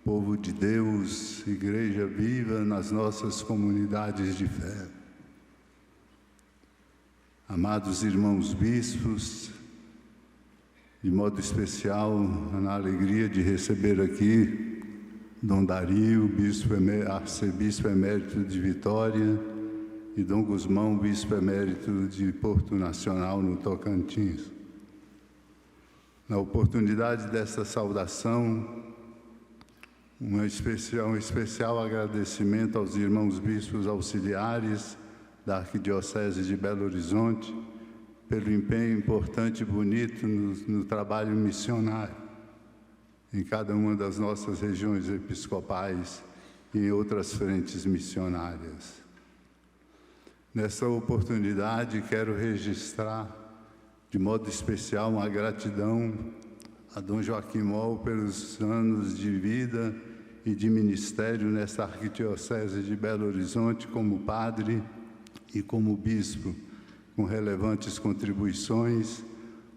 povo de Deus, igreja viva nas nossas comunidades de fé. Amados irmãos bispos, de modo especial, na alegria de receber aqui Dom Dario, arcebispo emérito de Vitória, e Dom Gusmão, bispo emérito de Porto Nacional, no Tocantins. Na oportunidade desta saudação, um especial agradecimento aos irmãos bispos auxiliares da Arquidiocese de Belo Horizonte pelo empenho importante e bonito no trabalho missionário em cada uma das nossas regiões episcopais e em outras frentes missionárias. Nessa oportunidade, quero registrar de modo especial uma gratidão a Dom Joaquim Moll pelos anos de vida e de ministério nesta Arquidiocese de Belo Horizonte como padre e como bispo, com relevantes contribuições,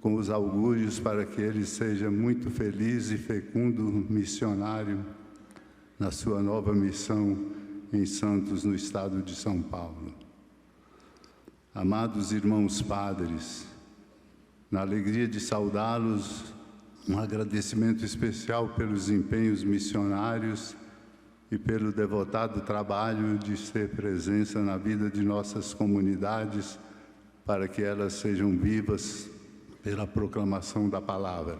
com os augúrios para que ele seja muito feliz e fecundo missionário na sua nova missão em Santos, no estado de São Paulo. Amados irmãos padres, na alegria de saudá-los, um agradecimento especial pelos empenhos missionários e pelo devotado trabalho de ser presença na vida de nossas comunidades, para que elas sejam vivas pela proclamação da palavra.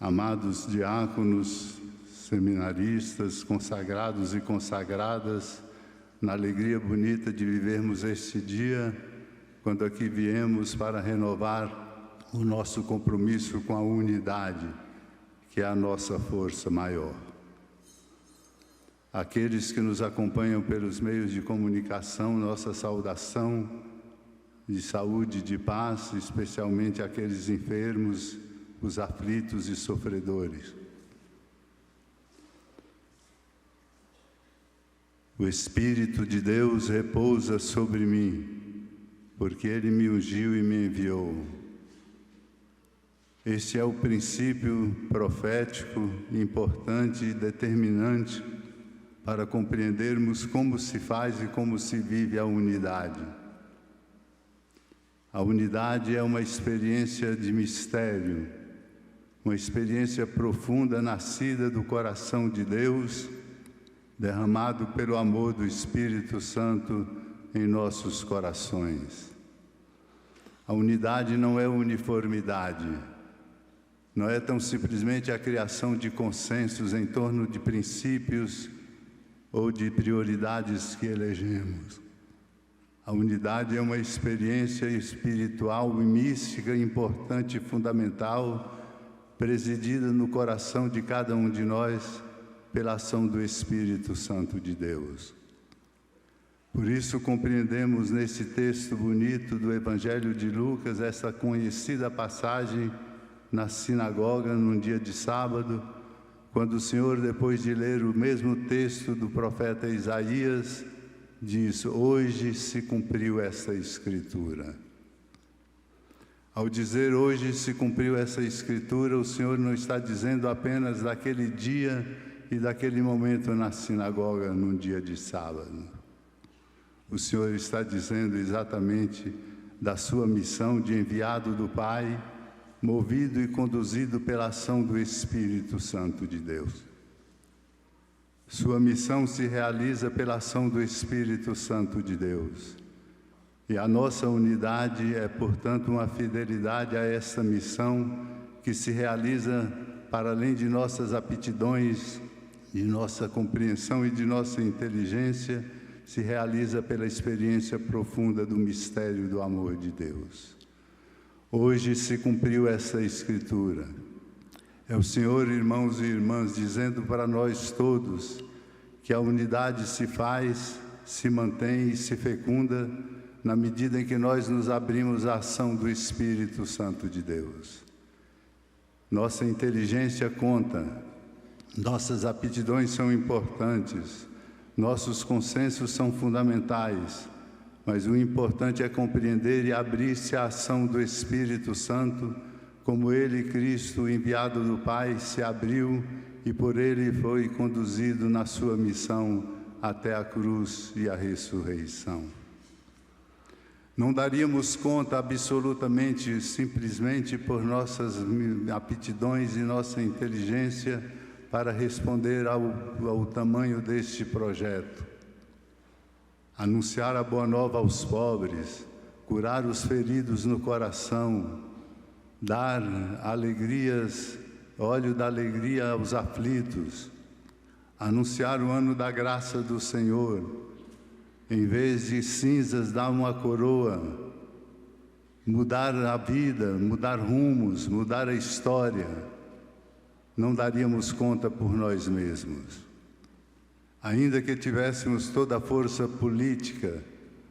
Amados diáconos, seminaristas, consagrados e consagradas, na alegria bonita de vivermos este dia, quando aqui viemos para renovar o nosso compromisso com a unidade, que é a nossa força maior. Aqueles que nos acompanham pelos meios de comunicação, nossa saudação de saúde e de paz, especialmente aqueles enfermos, os aflitos e sofredores. O Espírito de Deus repousa sobre mim, porque Ele me ungiu e me enviou. Este é o princípio profético, importante e determinante para compreendermos como se faz e como se vive a unidade. A unidade é uma experiência de mistério, uma experiência profunda nascida do coração de Deus, derramado pelo amor do Espírito Santo em nossos corações. A unidade não é uniformidade, não é tão simplesmente a criação de consensos em torno de princípios ou de prioridades que elegemos. A unidade é uma experiência espiritual e mística importante e fundamental, presidida no coração de cada um de nós pela ação do Espírito Santo de Deus. Por isso compreendemos nesse texto bonito do Evangelho de Lucas essa conhecida passagem na sinagoga num dia de sábado, quando o Senhor, depois de ler o mesmo texto do profeta Isaías, diz: hoje se cumpriu essa escritura. Ao dizer hoje se cumpriu essa escritura, o Senhor não está dizendo apenas daquele dia e daquele momento na sinagoga num dia de sábado. O Senhor está dizendo exatamente da sua missão de enviado do Pai, movido e conduzido pela ação do Espírito Santo de Deus. Sua missão se realiza pela ação do Espírito Santo de Deus. E a nossa unidade é, portanto, uma fidelidade a essa missão que se realiza para além de nossas aptidões, de nossa compreensão e de nossa inteligência, se realiza pela experiência profunda do mistério do amor de Deus. Hoje se cumpriu essa escritura. É o Senhor, irmãos e irmãs, dizendo para nós todos que a unidade se faz, se mantém e se fecunda na medida em que nós nos abrimos à ação do Espírito Santo de Deus. Nossa inteligência conta, nossas aptidões são importantes, nossos consensos são fundamentais, mas o importante é compreender e abrir-se à ação do Espírito Santo, como Ele, Cristo, enviado do Pai, se abriu e por ele foi conduzido na sua missão até a cruz e a ressurreição. Não daríamos conta absolutamente, simplesmente por nossas aptidões e nossa inteligência para responder ao tamanho deste projeto. Anunciar a boa nova aos pobres, curar os feridos no coração, dar alegrias, óleo da alegria aos aflitos, anunciar o ano da graça do Senhor, em vez de cinzas, dar uma coroa, mudar a vida, mudar rumos, mudar a história. Não daríamos conta por nós mesmos. Ainda que tivéssemos toda a força política,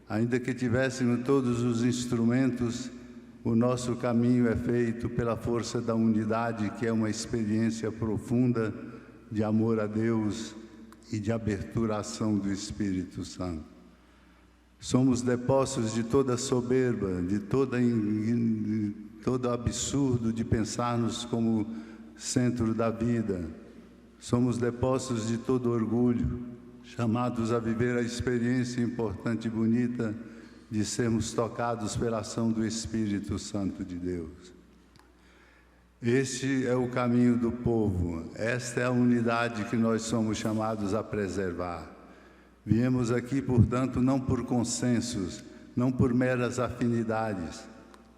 ainda que tivéssemos todos os instrumentos, o nosso caminho é feito pela força da unidade, que é uma experiência profunda de amor a Deus e de abertura à ação do Espírito Santo. Somos depostos de toda soberba, de todo absurdo de pensarmos como centro da vida. Somos depostos de todo orgulho, chamados a viver a experiência importante e bonita de sermos tocados pela ação do Espírito Santo de Deus. Este é o caminho do povo, esta é a unidade que nós somos chamados a preservar. Viemos aqui, portanto, não por consensos, não por meras afinidades,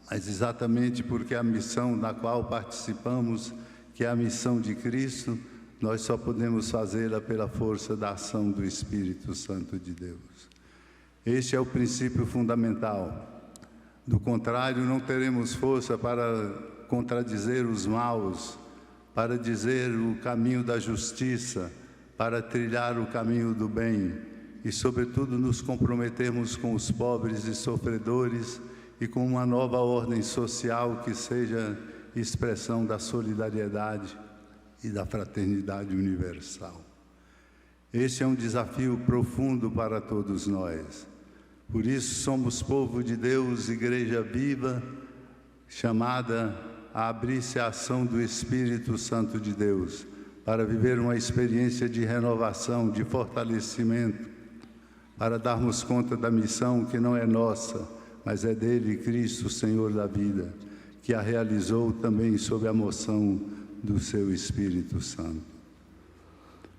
mas exatamente porque a missão da qual participamos, que é a missão de Cristo, nós só podemos fazê-la pela força da ação do Espírito Santo de Deus. Este é o princípio fundamental. Do contrário, não teremos força para contradizer os maus, para dizer o caminho da justiça, para trilhar o caminho do bem e, sobretudo, nos comprometermos com os pobres e sofredores e com uma nova ordem social que seja expressão da solidariedade e da fraternidade universal. Este é um desafio profundo para todos nós. Por isso somos povo de Deus, igreja viva, chamada a abrir-se à ação do Espírito Santo de Deus, para viver uma experiência de renovação, de fortalecimento, para darmos conta da missão que não é nossa, mas é dele, Cristo, Senhor da vida, que a realizou também sob a moção do seu Espírito Santo.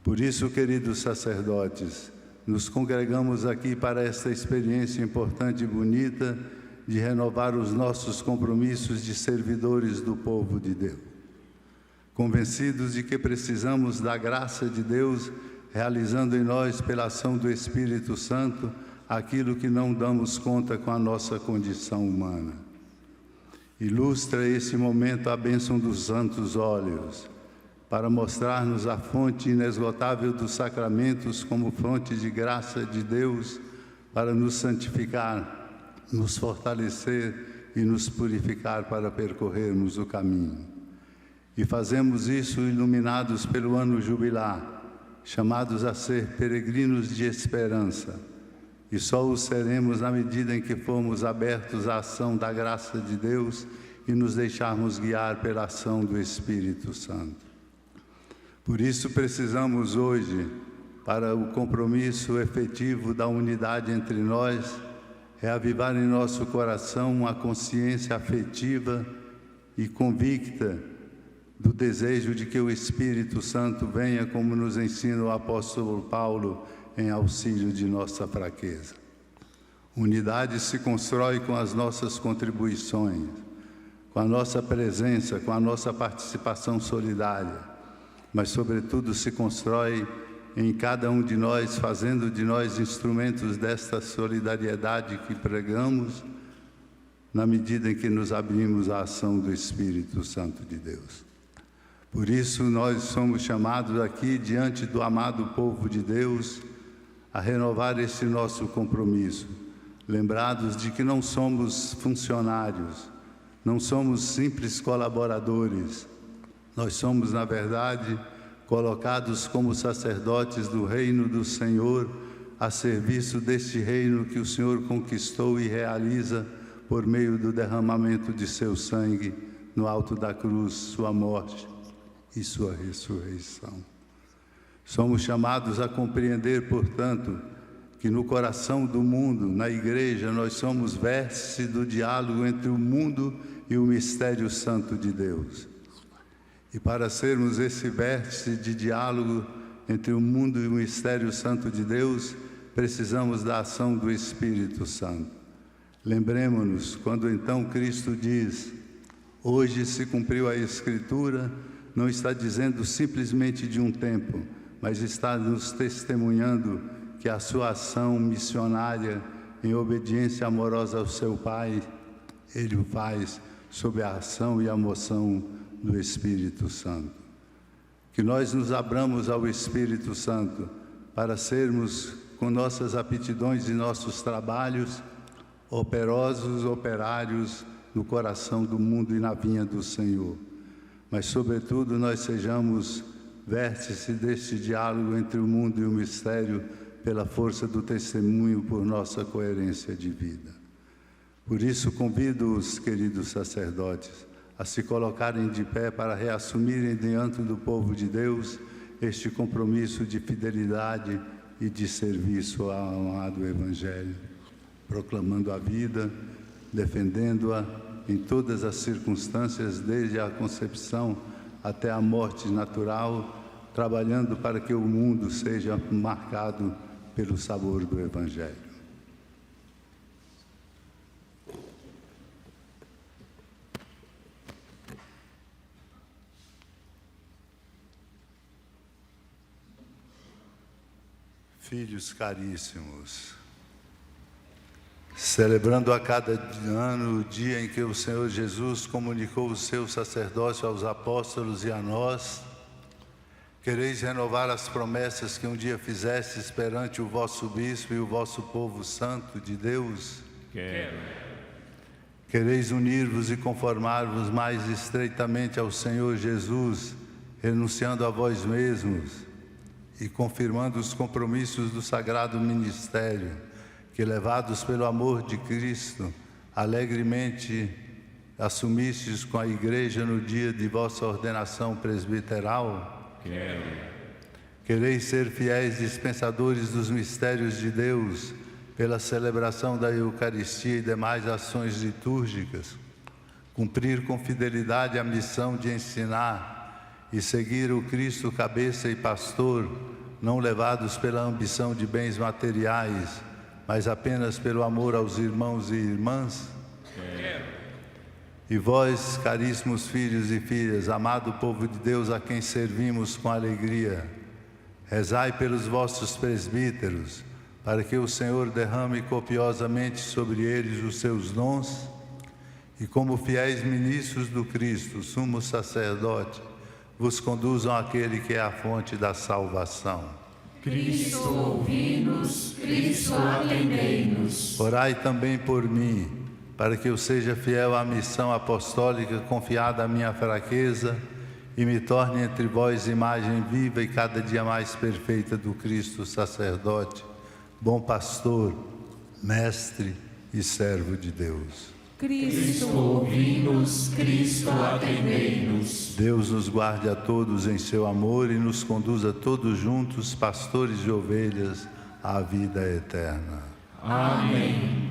Por isso, queridos sacerdotes, nos congregamos aqui para esta experiência importante e bonita de renovar os nossos compromissos de servidores do povo de Deus, convencidos de que precisamos da graça de Deus, realizando em nós, pela ação do Espírito Santo, aquilo que não damos conta com a nossa condição humana. Ilustra esse momento a bênção dos santos óleos, para mostrar-nos a fonte inesgotável dos sacramentos como fonte de graça de Deus, para nos santificar, nos fortalecer e nos purificar para percorrermos o caminho. E fazemos isso iluminados pelo ano jubilar, chamados a ser peregrinos de esperança, e só o seremos na medida em que formos abertos à ação da graça de Deus e nos deixarmos guiar pela ação do Espírito Santo. Por isso precisamos hoje, para o compromisso efetivo da unidade entre nós, reavivar em nosso coração uma consciência afetiva e convicta do desejo de que o Espírito Santo venha, como nos ensina o apóstolo Paulo, em auxílio de nossa fraqueza. Unidade se constrói com as nossas contribuições, com a nossa presença, com a nossa participação solidária, mas, sobretudo, se constrói em cada um de nós, fazendo de nós instrumentos desta solidariedade que pregamos, na medida em que nos abrimos à ação do Espírito Santo de Deus. Por isso, nós somos chamados aqui, diante do amado povo de Deus, a renovar esse nosso compromisso, lembrados de que não somos funcionários, não somos simples colaboradores, nós somos, na verdade, colocados como sacerdotes do reino do Senhor, a serviço deste reino que o Senhor conquistou e realiza por meio do derramamento de seu sangue no alto da cruz, sua morte e sua ressurreição. Somos chamados a compreender, portanto, que no coração do mundo, na Igreja, nós somos vértice do diálogo entre o mundo e o mistério santo de Deus. E para sermos esse vértice de diálogo entre o mundo e o mistério santo de Deus, precisamos da ação do Espírito Santo. Lembremos-nos, quando então Cristo diz: hoje se cumpriu a Escritura, não está dizendo simplesmente de um tempo, mas está nos testemunhando que a sua ação missionária, em obediência amorosa ao seu Pai, Ele o faz sob a ação e a moção do Espírito Santo. Que nós nos abramos ao Espírito Santo para sermos, com nossas aptidões e nossos trabalhos, operosos operários no coração do mundo e na vinha do Senhor. Mas, sobretudo, nós sejamos vértice deste diálogo entre o mundo e o mistério pela força do testemunho, por nossa coerência de vida. Por isso, convido os queridos sacerdotes a se colocarem de pé para reassumirem diante do povo de Deus este compromisso de fidelidade e de serviço ao amado Evangelho, proclamando a vida, defendendo-a em todas as circunstâncias, desde a concepção até a morte natural, trabalhando para que o mundo seja marcado pelo sabor do Evangelho. Filhos caríssimos, celebrando a cada ano o dia em que o Senhor Jesus comunicou o seu sacerdócio aos apóstolos e a nós, quereis renovar as promessas que um dia fizestes perante o vosso bispo e o vosso povo santo de Deus? Quero. Quereis unir-vos e conformar-vos mais estreitamente ao Senhor Jesus, renunciando a vós mesmos e confirmando os compromissos do sagrado ministério, que, levados pelo amor de Cristo, alegremente assumistes com a Igreja no dia de vossa ordenação presbiteral? Quero. Quereis ser fiéis dispensadores dos mistérios de Deus, pela celebração da Eucaristia e demais ações litúrgicas, cumprir com fidelidade a missão de ensinar e seguir o Cristo cabeça e pastor, não levados pela ambição de bens materiais, mas apenas pelo amor aos irmãos e irmãs? Quero. E vós, caríssimos filhos e filhas, amado povo de Deus a quem servimos com alegria, rezai pelos vossos presbíteros, para que o Senhor derrame copiosamente sobre eles os seus dons, e como fiéis ministros do Cristo, sumo sacerdote, vos conduzam àquele que é a fonte da salvação. Cristo, ouvi-nos, Cristo, atendei-nos. Orai também por mim, para que eu seja fiel à missão apostólica confiada à minha fraqueza e me torne entre vós imagem viva e cada dia mais perfeita do Cristo sacerdote, bom pastor, mestre e servo de Deus. Cristo, ouvi-nos, Cristo, atendei-nos. Deus nos guarde a todos em seu amor e nos conduza todos juntos, pastores de ovelhas, à vida eterna. Amém.